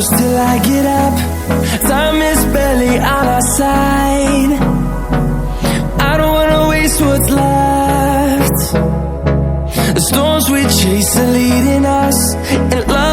close till I get up. Time is barely on our side. I don't wanna waste what's left. The storms we chase are leading us, and love